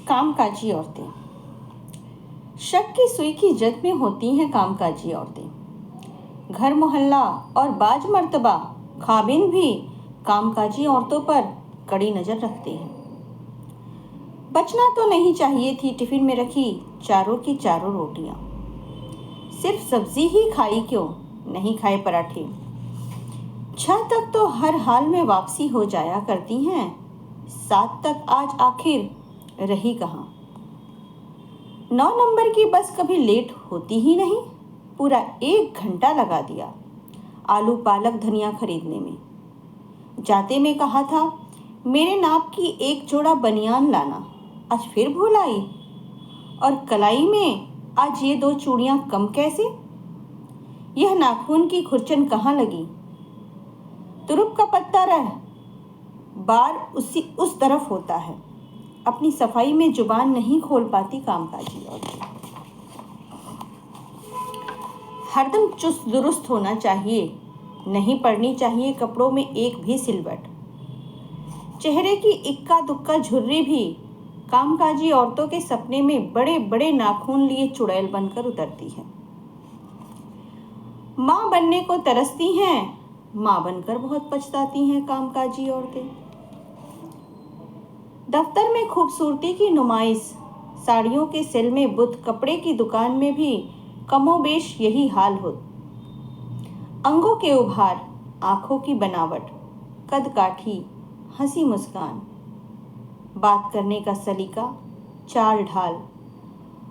कामकाजी औरतें। शक की सुई की जद में होती हैं कामकाजी औरतें। घर मोहल्ला और बाज मर्तबा खाबिन भी कामकाजी औरतों पर कड़ी नज़र रखते हैं। बचना तो नहीं चाहिए थी टिफिन में रखी चारों की चारों रोटियां। सिर्फ सब्जी ही खाई क्यों, नहीं खाए पराठे। 6 तक तो हर हाल में वापसी हो जाया करती हैं, 7 तक आज आखिर रही कहाँ। 9 नंबर की बस कभी लेट होती ही नहीं। पूरा 1 घंटा लगा दिया आलू पालक धनिया खरीदने में। जाते में कहा था मेरे नाप की 1 जोड़ा बनियान लाना, आज फिर भूल आई। और कलाई में आज ये 2 चूड़ियां कम कैसे। यह नाखून की खुरचन कहाँ लगी। तुरुप का पत्ता रह बार उस तरफ होता है। अपनी सफाई में जुबान नहीं खोल पाती कामकाजी औरतें। हरदम चुस्त दुरुस्त होना चाहिए, नहीं पड़नी चाहिए कपड़ों में एक भी सिलवट। चेहरे की इक्का दुक्का झुर्री भी कामकाजी औरतों के सपने में बड़े बड़े नाखून लिए चुड़ैल बनकर उतरती है। माँ बनने को तरसती हैं, माँ बनकर बहुत पछताती हैं कामकाजी औरतें। दफ्तर में खूबसूरती की नुमाइश, साड़ियों के सेल में बुत, कपड़े की दुकान में भी कमोबेश यही हाल हो। अंगों के उभार, आंखों की बनावट, कद काठी, हंसी मुस्कान, बात करने का सलीका, चाल ढाल,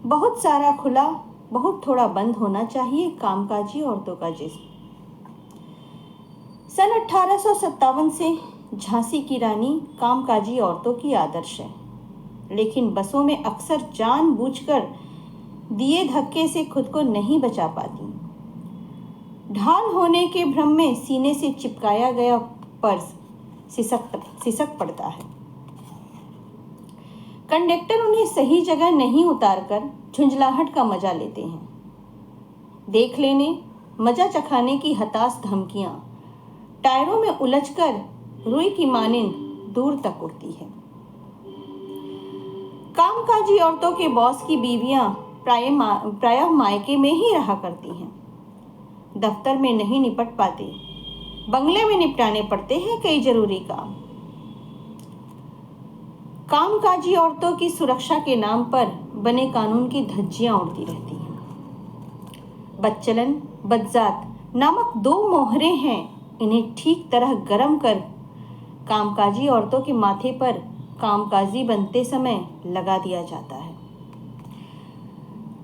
बहुत सारा खुला बहुत थोड़ा बंद होना चाहिए कामकाजी औरतों का जिस्म। सन 1857 से झांसी की रानी कामकाजी औरतों की आदर्श है, लेकिन बसों में अक्सर जानबूझकर दिए धक्के से खुद को नहीं बचा पाती। ढाल होने के भ्रम में सीने से चिपकाया गया पर्स सिसक पड़ता है। कंडक्टर उन्हें सही जगह नहीं उतारकर झुंझलाहट का मजा लेते हैं। देख लेने, मजा चखाने की हताश धमकियां टायरों में उलझकर रुई की मानिंद दूर तक उड़ती है। कामकाजी औरतों के बॉस की बीवियां प्रायः मायके में ही रहा करती हैं। दफ्तर में नहीं निपट पाते, बंगले में निपटाने पड़ते हैं कई जरूरी काम। कामकाजी औरतों की सुरक्षा के नाम पर बने कानून की धज्जियां उड़ती रहती हैं। बदचलन बदजात नामक 2 मोहरे हैं, इन्हें ठीक तरह गरम कर कामकाजी औरतों के माथे पर कामकाजी बनते समय लगा दिया जाता है।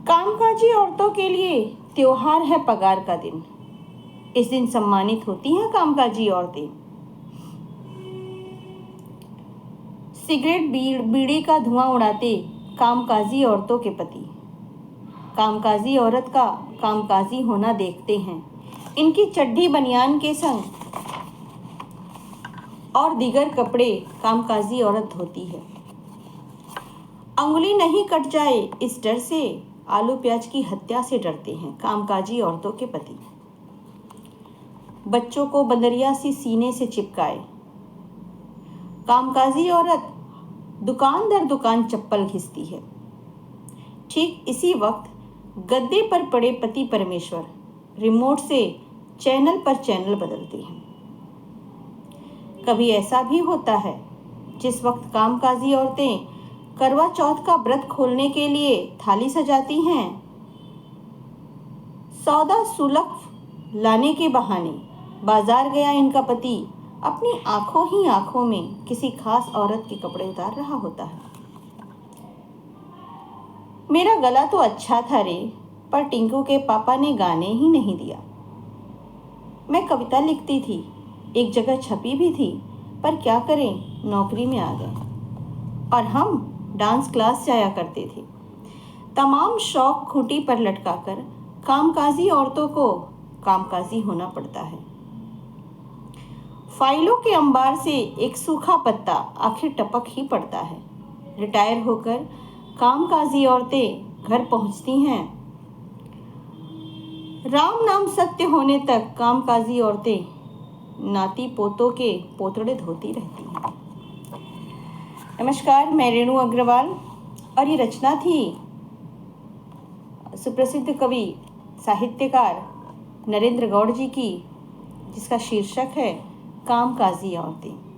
कामकाजी औरतों के लिए त्योहार है पगार का दिन। इस दिन सम्मानित होती हैं कामकाजी औरतें। सिगरेट बीड़ी का धुआं उड़ाते कामकाजी औरतों के पति कामकाजी औरत का कामकाजी होना देखते हैं। इनकी चड्डी बनियान के संग और दीगर कपड़े कामकाजी औरत धोती है। अंगुली नहीं कट जाए इस डर से आलू प्याज की हत्या से डरते हैं कामकाजी औरतों के पति। बच्चों को बंदरिया सी सीने से चिपकाए कामकाजी औरत दुकान दर दुकान चप्पल घिसती है। ठीक इसी वक्त गद्दे पर पड़े पति परमेश्वर रिमोट से चैनल पर चैनल बदलते हैं। कभी ऐसा भी होता है जिस वक्त कामकाजी औरतें करवा चौथ का व्रत खोलने के लिए थाली सजाती हैं, सौदा सुलभ लाने के बहाने बाजार गया इनका पति अपनी आंखों ही आंखों में किसी खास औरत के कपड़े उतार रहा होता है। मेरा गला तो अच्छा था रे, पर टिंकू के पापा ने गाने ही नहीं दिया। मैं कविता लिखती थी, एक जगह छपी भी थी, पर क्या करें नौकरी में आ गए। और हम डांस क्लास जाया करते थे। तमाम शौक खूंटी पर लटकाकर कामकाजी औरतों को कामकाजी होना पड़ता है। फाइलों के अंबार से एक सूखा पत्ता आखिर टपक ही पड़ता है। रिटायर होकर कामकाजी औरतें घर पहुंचती हैं। राम नाम सत्य होने तक कामकाजी औरतें नाती पोतों के पोतड़े धोती रहती हैं। नमस्कार, मैं रेणु अग्रवाल। और ये रचना थी सुप्रसिद्ध कवि साहित्यकार नरेंद्र गौड़ जी की, जिसका शीर्षक है कामकाजी औरतें।